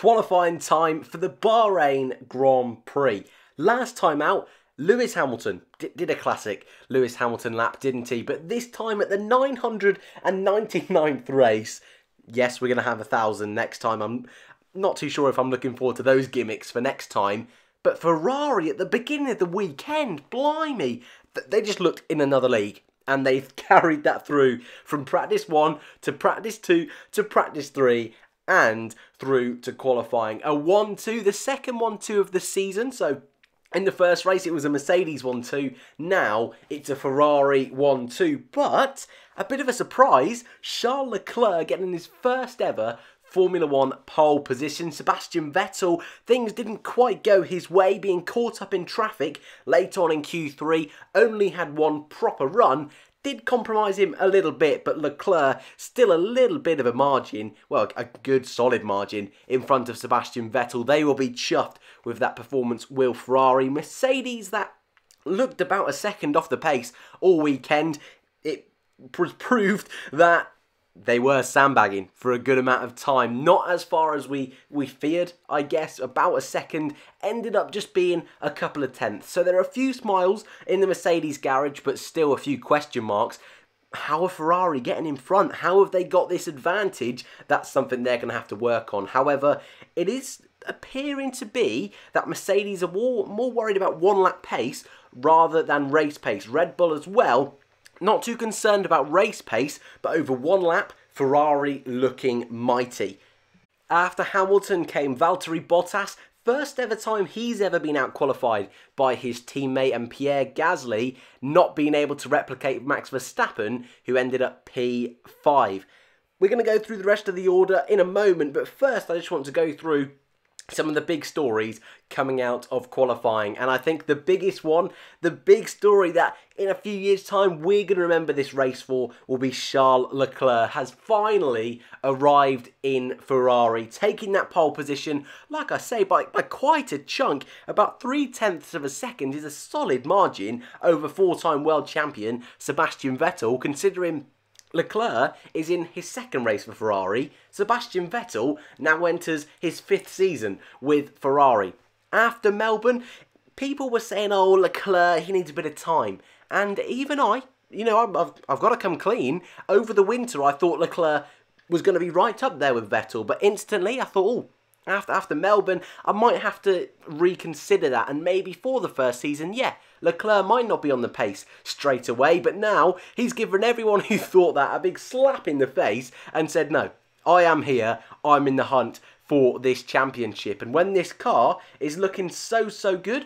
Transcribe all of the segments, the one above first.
qualifying time for the Bahrain Grand Prix. Last time out, Lewis Hamilton did a classic Lewis Hamilton lap, didn't he? But this time at the 999th race, yes, we're going to have 1,000 next time. I'm not too sure if I'm looking forward to those gimmicks for next time. But Ferrari at the beginning of the weekend, blimey, they just looked in another league. And they've carried that through from practice 1 to practice 2 to practice 3 and through to qualifying. A 1-2, the second 1-2 of the season. So in the first race it was a Mercedes 1-2. Now it's a Ferrari 1-2. But a bit of a surprise, Charles Leclerc getting his first ever Formula 1 pole position. Sebastian Vettel, things didn't quite go his way, being caught up in traffic late on in Q3, only had one proper run, did compromise him a little bit, but Leclerc still a little bit of a margin, well, a good solid margin in front of Sebastian Vettel. They will be chuffed with that performance, will Ferrari. Mercedes, that looked about a second off the pace all weekend. It proved that they were sandbagging for a good amount of time. Not as far as we feared, I guess. About a second. Ended up just being a couple of tenths. So there are a few smiles in the Mercedes garage, but still a few question marks. How are Ferrari getting in front? How have they got this advantage? That's something they're going to have to work on. However, it is appearing to be that Mercedes are more worried about one-lap pace rather than race pace. Red Bull as well, not too concerned about race pace, but over one lap, Ferrari looking mighty. After Hamilton came Valtteri Bottas, first ever time he's ever been out-qualified by his teammate, and Pierre Gasly not being able to replicate Max Verstappen, who ended up P5. We're going to go through the rest of the order in a moment, but first I just want to go through some of the big stories coming out of qualifying. And I think the biggest one, the big story that in a few years' time we're going to remember this race for, will be Charles Leclerc has finally arrived in Ferrari, taking that pole position, like I say, by quite a chunk. About 0.3 of a second is a solid margin over four-time world champion Sebastian Vettel, considering Leclerc is in his second race for Ferrari. Sebastian Vettel now enters his 5th season with Ferrari. After Melbourne, people were saying, oh, Leclerc, he needs a bit of time. And even I've got to come clean. Over the winter, I thought Leclerc was going to be right up there with Vettel. But instantly, I thought, after Melbourne, I might have to reconsider that. And maybe for the first season, yeah, Leclerc might not be on the pace straight away. But now, he's given everyone who thought that a big slap in the face and said, no, I am here. I'm in the hunt for this championship. And when this car is looking so good,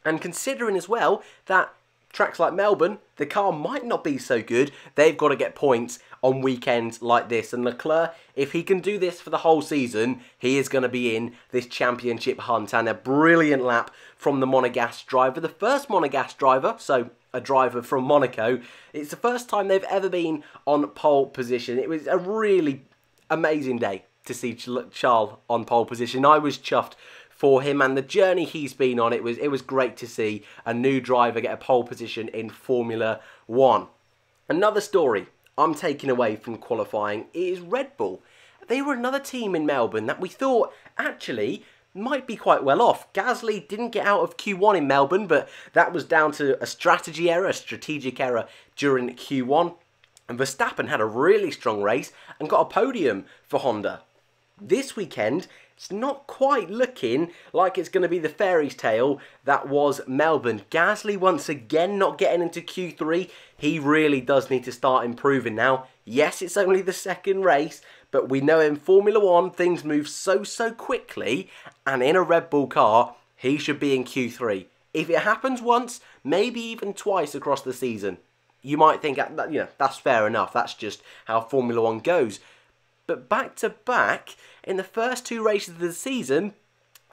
and considering as well that tracks like Melbourne, the car might not be so good, they've got to get points on weekends like this. And Leclerc, if he can do this for the whole season, he is going to be in this championship hunt. And a brilliant lap from the Monegasque driver. The first Monegasque driver, so a driver from Monaco. It's the first time they've ever been on pole position. It was a really amazing day to see Charles on pole position. I was chuffed for him and the journey he's been on. It was great to see a new driver get a pole position in Formula 1. Another story I'm taking away from qualifying is Red Bull. They were another team in Melbourne that we thought actually might be quite well off. Gasly didn't get out of Q1 in Melbourne, but that was down to a strategic error during Q1. And Verstappen had a really strong race and got a podium for Honda. This weekend, it's not quite looking like it's going to be the fairy's tale that was Melbourne. Gasly once again not getting into Q3. He really does need to start improving now. Yes, it's only the second race, but we know in Formula 1 things move so quickly, and in a Red Bull car, he should be in Q3. If it happens once, maybe even twice across the season, you might think, that's fair enough. That's just how Formula 1 goes. But back to back, in the first 2 races of the season,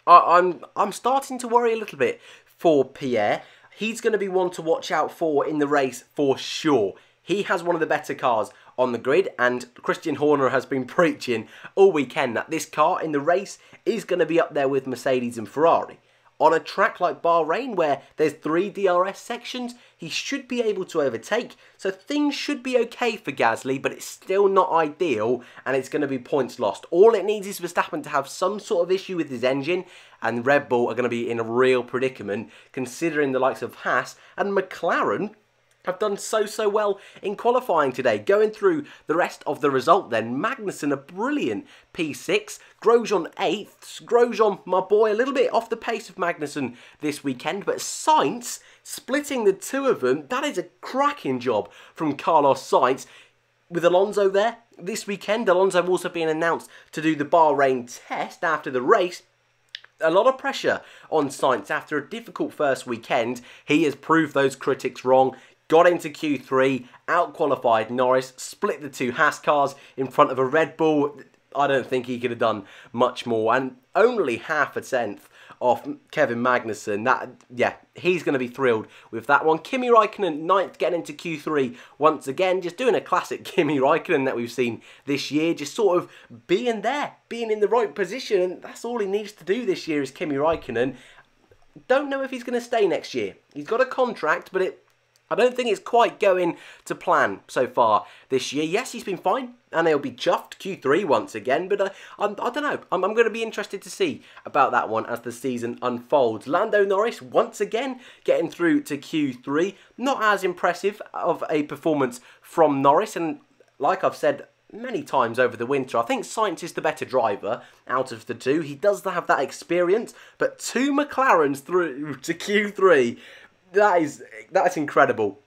I'm starting to worry a little bit for Pierre. He's going to be one to watch out for in the race for sure. He has one of the better cars on the grid, and Christian Horner has been preaching all weekend that this car in the race is going to be up there with Mercedes and Ferrari. on a track like Bahrain where there's 3 DRS sections, he should be able to overtake. So things should be okay for Gasly, but it's still not ideal, and it's going to be points lost. All it needs is Verstappen to have some sort of issue with his engine, and Red Bull are going to be in a real predicament, considering the likes of Haas and McLaren have done so well in qualifying today. Going through the rest of the result then, Magnussen a brilliant P6, Grosjean 8th, Grosjean, my boy, a little bit off the pace of Magnussen this weekend, but Sainz splitting the two of them, that is a cracking job from Carlos Sainz. With Alonso there this weekend, Alonso also being announced to do the Bahrain test after the race. A lot of pressure on Sainz after a difficult first weekend. He has proved those critics wrong. Got into Q3, out-qualified Norris, split the 2 Haas cars in front of a Red Bull. I don't think he could have done much more. And only half a tenth off Kevin Magnussen. Yeah, he's going to be thrilled with that one. Kimi Raikkonen, 9th, getting into Q3 once again. Just doing a classic Kimi Raikkonen that we've seen this year. Just sort of being there, being in the right position. And that's all he needs to do this year is Kimi Raikkonen. Don't know if he's going to stay next year. He's got a contract, but I don't think it's quite going to plan so far this year. Yes, he's been fine, and he'll be chuffed Q3 once again, but I don't know. I'm going to be interested to see about that one as the season unfolds. Lando Norris, once again, getting through to Q3. Not as impressive of a performance from Norris, and like I've said many times over the winter, I think Sainz is the better driver out of the two. He does have that experience, but 2 McLarens through to Q3, that's incredible.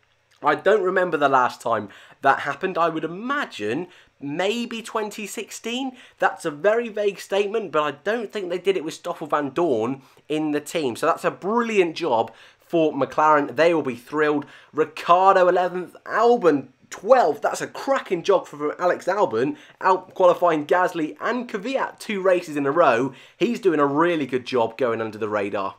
I don't remember the last time that happened. I would imagine maybe 2016. That's a very vague statement, but I don't think they did it with Stoffel Van Dorn in the team. So that's a brilliant job for McLaren. They will be thrilled. Ricciardo 11th, Albon 12th. That's a cracking job from Alex Albon, out qualifying Gasly and Kvyat 2 races in a row. He's doing a really good job going under the radar.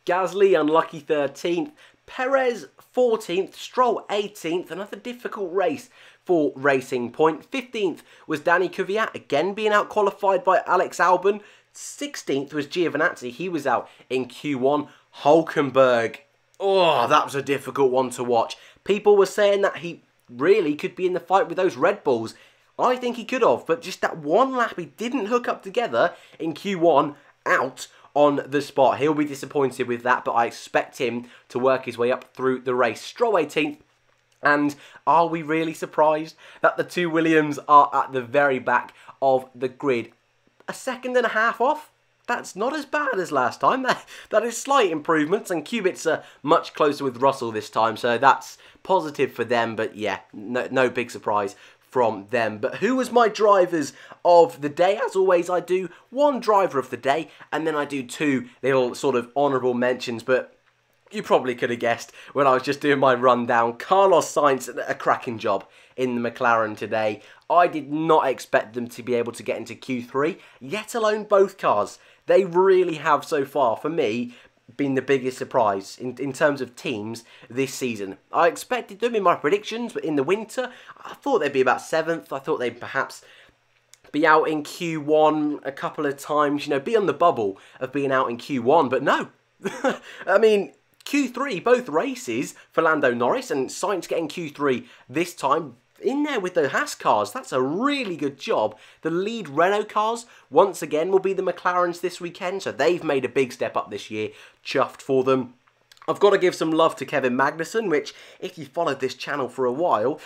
Gasly unlucky 13th, Perez 14th, Stroll 18th, another difficult race for Racing Point. 15th was Danny Kvyat, again being out qualified by Alex Albon. 16th was Giovinazzi, he was out in Q1. Hulkenberg, oh, that was a difficult one to watch. People were saying that he really could be in the fight with those Red Bulls. I think he could have, but just that one lap he didn't hook up together in Q1, out on the spot. He'll be disappointed with that, but I expect him to work his way up through the race. Stroll 18th, and are we really surprised that the 2 Williams are at the very back of the grid? A second and a half off? That's not as bad as last time. That is slight improvements, and Kubica much closer with Russell this time, so that's positive for them, but yeah, no big surprise from them. But who was my drivers of the day? As always, I do 1 driver of the day, and then I do 2 little sort of honourable mentions, but you probably could have guessed when I was just doing my rundown. Carlos Sainz, a cracking job in the McLaren today. I did not expect them to be able to get into Q3, yet alone both cars. They really have so far, for me, been the biggest surprise in terms of teams this season. I expected them in my predictions, but in the winter, I thought they'd be about 7th. I thought they'd perhaps be out in Q1 a couple of times, you know, be on the bubble of being out in Q1, but no. I mean, Q3, both races for Lando Norris, and Sainz getting Q3 this time, in there with the Haas cars. That's a really good job. The lead Renault cars, once again, will be the McLarens this weekend, so they've made a big step up this year. Chuffed for them. I've got to give some love to Kevin Magnussen, which, if you followed this channel for a while,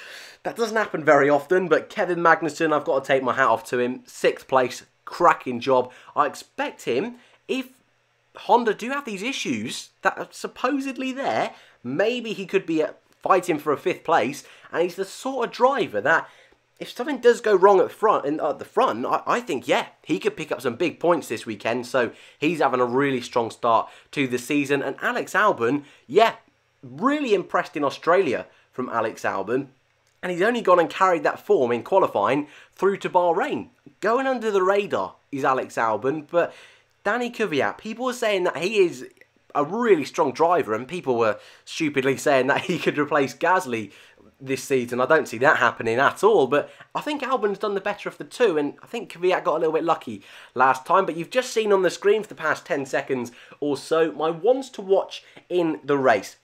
that doesn't happen very often, but Kevin Magnussen, I've got to take my hat off to him. 6th place, cracking job. I expect him, if Honda do have these issues that are supposedly there, maybe he could be fighting for a 5th place, and he's the sort of driver that if something does go wrong at the front, I think, yeah, he could pick up some big points this weekend, so he's having a really strong start to the season. And Alex Albon, yeah, really impressed in Australia from Alex Albon, and he's only gone and carried that form in qualifying through to Bahrain. Going under the radar is Alex Albon, but Danny Kvyat, people were saying that he is a really strong driver, and people were stupidly saying that he could replace Gasly this season. I don't see that happening at all, but I think Albon's done the better of the two, and I think Kvyat got a little bit lucky last time, but you've just seen on the screen for the past 10 seconds or so my ones to watch in the race.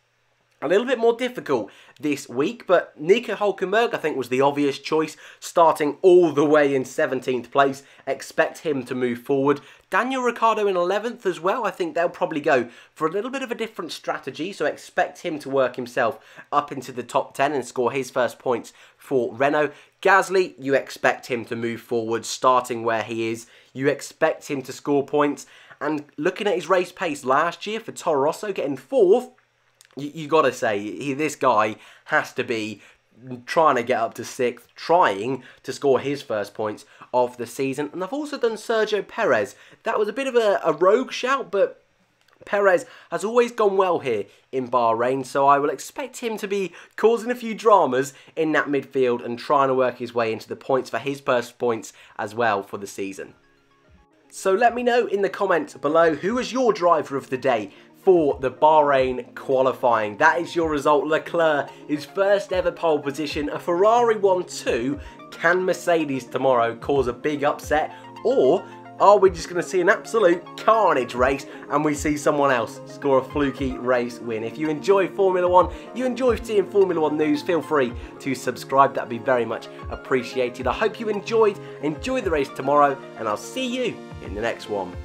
A little bit more difficult this week, but Nico Hülkenberg, I think, was the obvious choice, starting all the way in 17th place. Expect him to move forward. Daniel Ricciardo in 11th as well. I think they'll probably go for a little bit of a different strategy, so expect him to work himself up into the top 10 and score his first points for Renault. Gasly, you expect him to move forward, starting where he is. You expect him to score points. And looking at his race pace last year for Toro Rosso, getting 4th, you got to say, this guy has to be trying to get up to 6th, trying to score his first points of the season. And I've also done Sergio Perez. That was a bit of a rogue shout, but Perez has always gone well here in Bahrain, so I will expect him to be causing a few dramas in that midfield and trying to work his way into the points for his first points as well for the season. So let me know in the comments below, who was your driver of the day for the Bahrain qualifying? That is your result. Leclerc, his first ever pole position. A Ferrari 1-2. Can Mercedes tomorrow cause a big upset? Or are we just going to see an absolute carnage race and we see someone else score a fluky race win? If you enjoy Formula 1, you enjoy seeing Formula 1 news, feel free to subscribe. That would be very much appreciated. I hope you enjoy the race tomorrow, and I'll see you in the next one.